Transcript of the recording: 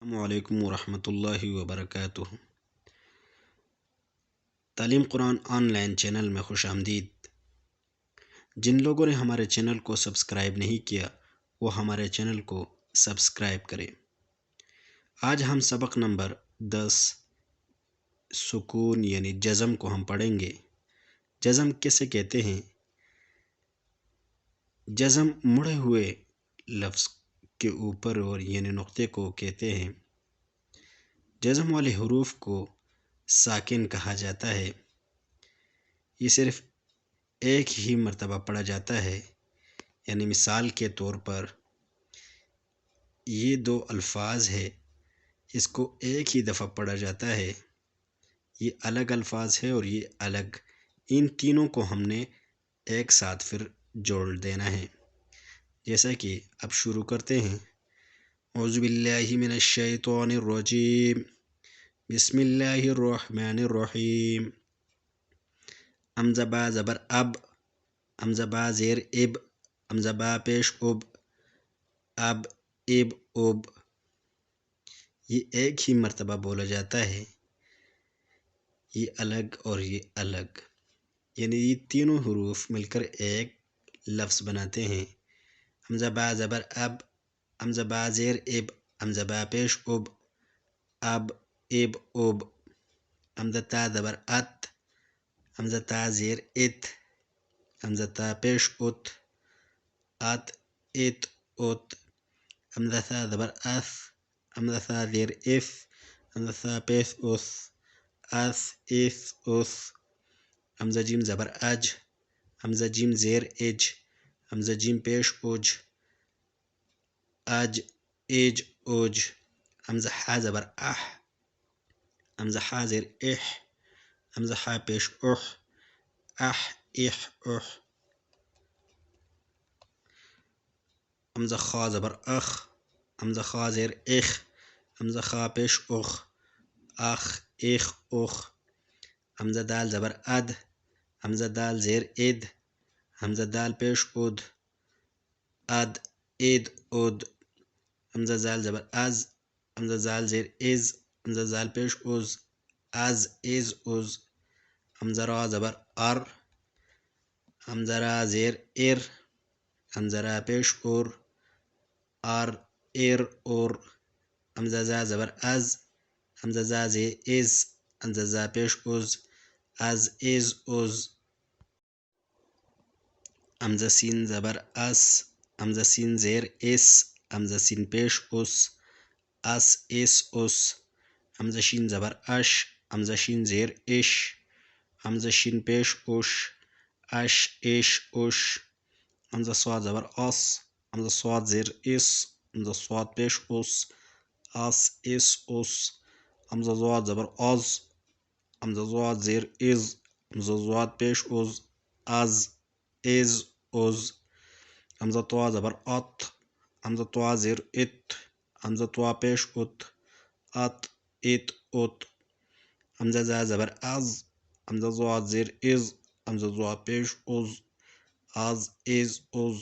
السلام علیکم ورحمۃ اللہ وبرکاتہ۔ تعلیم قرآن آن لائن چینل میں خوش آمدید۔ جن لوگوں نے ہمارے چینل کو سبسکرائب نہیں کیا وہ ہمارے چینل کو سبسکرائب کریں۔ آج ہم سبق نمبر 10 سکون یعنی جزم کو ہم پڑھیں گے۔ جزم کسے کہتے ہیں؟ جزم مڑے ہوئے لفظ کے اوپر اور یعنی نقطے کو کہتے ہیں۔ جزم والے حروف کو ساکن کہا جاتا ہے۔ یہ صرف ایک ہی مرتبہ پڑھا جاتا ہے، یعنی مثال کے طور پر یہ دو الفاظ ہے، اس کو ایک ہی دفعہ پڑھا جاتا ہے۔ یہ الگ الفاظ ہے اور یہ الگ، ان تینوں کو ہم نے ایک ساتھ پھر جوڑ دینا ہے۔ جیسا کہ اب شروع کرتے ہیں۔ اعوذ باللہ من الشیطان الرجیم، بسم اللہ الرحمن الرحیم۔ حمزہ با زبر اب، حمزہ با زیر اب، حمزہ با پیش اب، اب اب اب، یہ ایک ہی مرتبہ بولا جاتا ہے۔ یہ الگ اور یہ الگ، یعنی یہ تینوں حروف مل کر ایک لفظ بناتے ہیں۔ حمزہ با زبر اب، حمزہ با زیر اب، حمزہ با پیش اب، اب اب اب، حمزہ تا زبر ات، حمزہ تا زیر ات، حمزہ تا پیش ات، ات ات ات، حمزہ ثا زبر اث، حمزہ ثا زیر اف، حمزہ ثا پیش اس، اس اس اس، حمزہ جیم زبر اج، حمزہ جیم زیر اج، حمزہ جیم پیش اج، اج اج اج، حمزہ حا زبر اح، حمزہ حا زیر اح، حمزہ حا پیش اح، اح اح اح، حمزہ خا زبر اخ، حمزہ خا زیر اخ، حمزہ خا پیش اخ، اخ اخ اخ، حمزہ دال زبر اد، حمزہ دال زیر اد، حمزہ دال پیش اد، اد اد اد، حمزہ زال زبر از، حمزہ زال زیر از، حمزہ زال پیش از، از از از، حمزہ را زبر ار، حمزہ را زیر ار، حمزہ را پیش ار، ار ار ار، حمزہ زا زبر از، حمزہ زا زیر از، حمزہ زا پیش از، از از از، حمزہ سین زبر اس، حمزہ سین زیر اس، حمزہ سین پیش اس، اس اس اس، حمزہ شین زبر اش، حمزہ شین زیر اش، حمزہ شین پیش اش، اش اش اش، حمزہ صاد زبر اس، حمزہ صاد زیر اس، حمزہ صاد پیش اس، اس اس اس، حمزہ ضاد زبر از، حمزہ ضاد زیر از، حمزہ ضاد پیش از، از از از، حمزہ طوا زبر ات، حمزہ طوا زیر ات، حمزہ طوا پیش ات، ات ات ات، حمزہ زا زبر از، حمزہ ضاد زیر از، حمزہ ضاد پیش از، از از از،